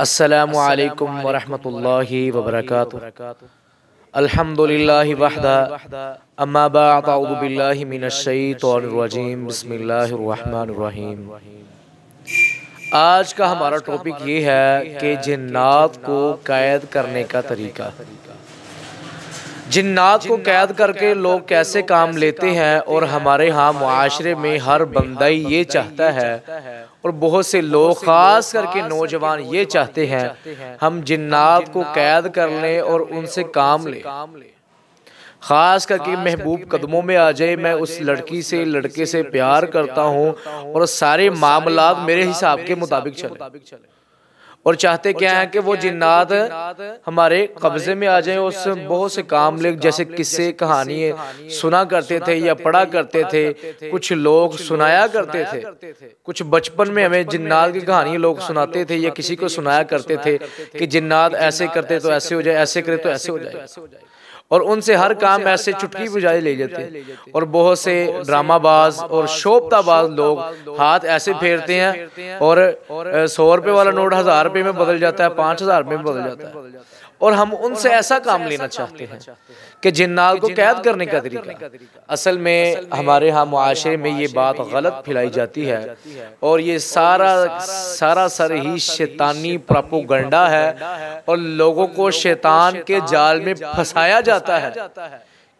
अस्सलामु अलैकुम वरहमतुल्लाहि वबरकातुहू। अल्हम्दुलिल्लाहि वहदा अम्मा बअद अऊज़ु बिल्लाहि मिनश शैतानिर रजीम बिस्मिल्लाहिर रहमानिर रहीम। आज का हमारा टॉपिक ये है कि जिन्नात को कैद करने का तरीका। जिन्नात को कैद करके लोग कैसे काम लेते हैं और हमारे यहाँ मुआशरे में हर बंदा ये चाहता है और बहुत से लोग ख़ास करके नौजवान ये चाहते हैं हम जिन्नात को कैद कर लें और उनसे काम लें। ख़ास करके महबूब कदमों में आ जाए, मैं उस लड़की से लड़के से प्यार करता हूँ और सारे मामलात मेरे हिसाब के मुताबिक चले और चाहते क्या है कि वो जिन्नात हमारे कब्जे में आ जाएं, उससे बहुत से काम ले, जैसे किस्से कहानी सुना करते थे या पढ़ा करते थे, कुछ लोग सुनाया करते थे, कुछ बचपन में हमें जिन्नात की कहानी लोग सुनाते थे या किसी को सुनाया करते थे कि जिन्नात ऐसे करते तो ऐसे हो जाए, ऐसे करे तो ऐसे हो जाए, और उनसे हर काम ऐसे चुटकी बजाए ले जाते। और बहुत से ड्रामाबाज और शोभताबाज लोग हाथ ऐसे फेरते हैं और 100 रुपये वाला नोट 1000 रुपये में बदल जाता है, 5000 रुपये में बदल जाता है। और हम उनसे ऐसा काम लेना चाहते हैं कि जिन्नात को कैद करने का तरीका। असल में हमारे यहाँ मुआशरे में ये बात गलत फैलाई जाती है और ये सर ही शैतानी प्रोपेगेंडा है और लोगों को शैतान के जाल में फंसाया जाता है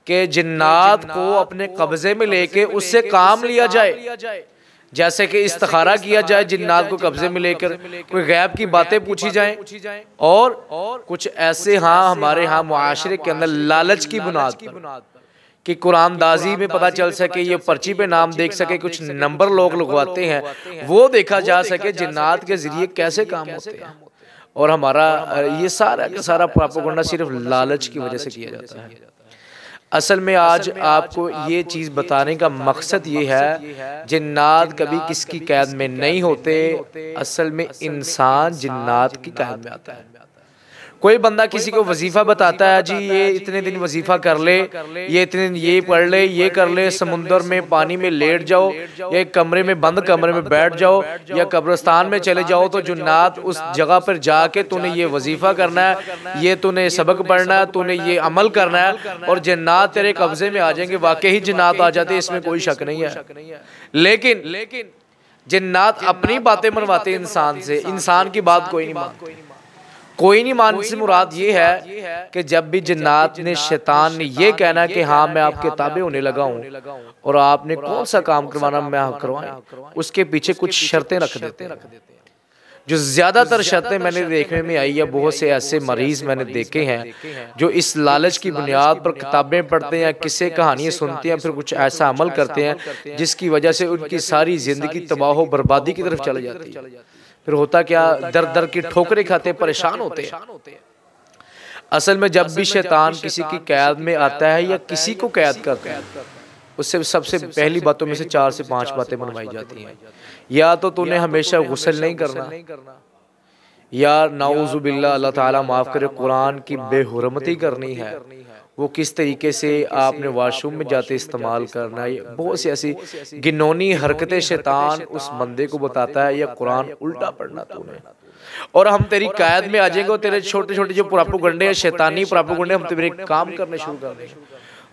कि जिन्नात को अपने कब्जे में लेके उससे काम लिया जाए, जैसे कि इस्तिखारा किया जाए, जिन्नात को कब्जे में लेकर कोई गैब की बातें पूछी जाएं और कुछ ऐसे हमारे यहाँ मुआशरे के अंदर लालच की बुनियाद पर कि कुरानदाजी में पता चल सके, ये पर्ची पे नाम देख सके, कुछ नंबर लोग लगवाते हैं, वो देखा जा सके जिन्नात के जरिए कैसे काम होते हैं। और हमारा ये सारा का सारा प्रोपेगेंडा सिर्फ लालच की वजह से किया जाता है। असल में आज आपको ये चीज़ बताने का मकसद ये है, जिन्नात कभी किसकी कैद में नहीं होते। असल में इंसान जिन्नात की कैद में आता है। कोई बंदा किसी को वजीफा बताता है, जी ये इतने दिन वजीफा कर ले, ये इतने दिन ये पढ़ ले, ये कर ले, समुंदर में पानी में लेट जाओ या एक कमरे में बंद कमरे में बैठ जाओ या कब्रिस्तान में चले जाओ, तो जिन्नात उस जगह पर जाके तूने ये वजीफा करना है, ये तूने सबक पढ़ना है, तूने ये अमल करना है और जिन्नात तेरे कब्जे में आ जाएंगे। वाकई ही जिन्नात आ जाते, इसमें कोई शक नहीं है। लेकिन जिन्नात अपनी बातें मनवाते इंसान से, इंसान की बात कोई नहीं मानने से मुराद ये है कि जब भी जिन्नात ने शैतान ने ये कहना कि हाँ मैं आपके ताबे होने लगा हूँ और आपने कौन सा काम करवाना मैं करवाएं, उसके पीछे कुछ शर्तें रख देते हैं। जो ज्यादातर शर्तें मैंने देखने में आई है, बहुत से ऐसे मरीज मैंने देखे हैं जो इस लालच की बुनियाद पर किताबें पढ़ते हैं, किस्से कहानियां सुनते हैं, फिर कुछ ऐसा अमल करते हैं जिसकी वजह से उनकी सारी जिंदगी तबाह बर्बादी की तरफ चली जाती है। फिर होता क्या, दर दर की ठोकरें खाते परेशान होते हैं। असल में जब भी शैतान किसी की कैद में आता है या किसी को कैद करता है, उससे सबसे पहली बातों में से 4 से 5 बातें मनवाई जाती हैं। या तो तूने हमेशा गुस्ल नहीं करना, या नाउज़ु बिल्लाह अल्लाह ताला माफ़ करे कुरान की बेहुरमती करनी है, वो किस तरीके से आपने वाशरूम में जाते इस्तेमाल करना है, बहुत सी ऐसी घिनौनी हरकतें शैतान उस बंदे को बताता है, या कुरान उल्टा पढ़ना तूने, और हम तेरी कैद में आ जाएंगे और तेरे छोटे छोटे जो प्रोपेगेंडे हैं, शैतानी प्रोपेगेंडे, हम तेरे काम करने शुरू कर देंगे।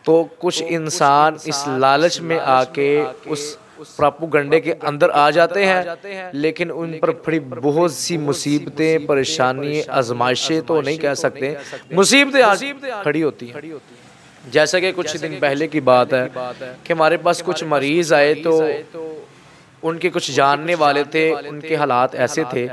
तो कुछ इंसान इस लालच में आके उस प्रोपेगेंडे के अंदर आ जाते हैं, लेकिन उन पर बड़ी बहुत सी मुसीबतें, परेशानी, आजमाइशें तो नहीं कह सकते, मुसीबतें खड़ी होती हैं। जैसा कि कुछ दिन पहले की बात है कि हमारे पास कुछ मरीज आए, तो उनके कुछ जानने वाले थे, उनके हालात ऐसे थे,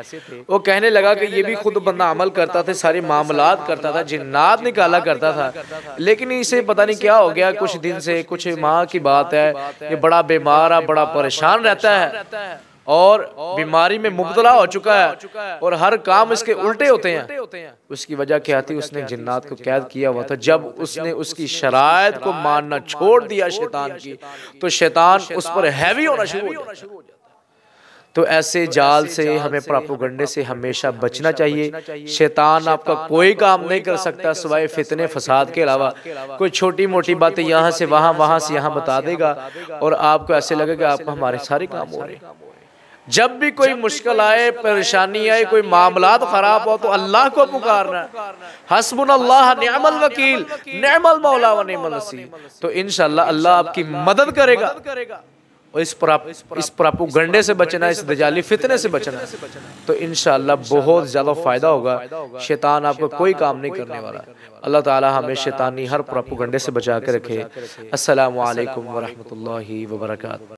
वो कहने लगा कि ये भी खुद बंदा अमल करता था, सारे मामलात करता था, जिन्नात निकाला करता था, लेकिन इसे पता नहीं क्या हो गया, कुछ दिन से, कुछ माह की बात है, ये बड़ा बीमार है, बड़ा परेशान रहता है और बीमारी में मुब्तला हो चुका है और हर काम इसके उल्टे होते हैं। उसकी वजह क्या थी, उसने जिन्नात को कैद किया हुआ था। जब उसने उसकी शरायत को मानना छोड़ दिया शैतान की, तो शैतान उस पर हैवी होना शुरू हो जाता है। तो ऐसे जाल से हमें प्रोपेगेंडे से हमेशा बचना चाहिए। शैतान आपका कोई काम नहीं कर सकता सिवाय फितने फसाद के अलावा। कोई छोटी मोटी बातें यहाँ से वहाँ, वहाँ से यहाँ बता देगा और आपको ऐसे लगेगा आप हमारे सारे काम हो रहे हैं। जब भी कोई मुश्किल आए, परेशानी आए, कोई मामलात खराब हो तो अल्लाह को पुकारना। हस्बुनल्लाह निअमल वकील, निअमल मौला व निअमल नसीर। तो इंशाअल्लाह अल्लाह आपकी मदद करेगा। और इस पर आपको गंडे से बचना, इस दजाली फितने से बचना, तो इंशाअल्लाह बहुत ज़्यादा फ़ायदा होगा। शैतान आपको कोई काम नहीं करने वाला। अल्लाह ताला हमें शैतानी हर प्रोपेगेंडे से बचा के रखे। अस्सलामु अलैकुम व रहमतुल्लाहि व बरकातहू।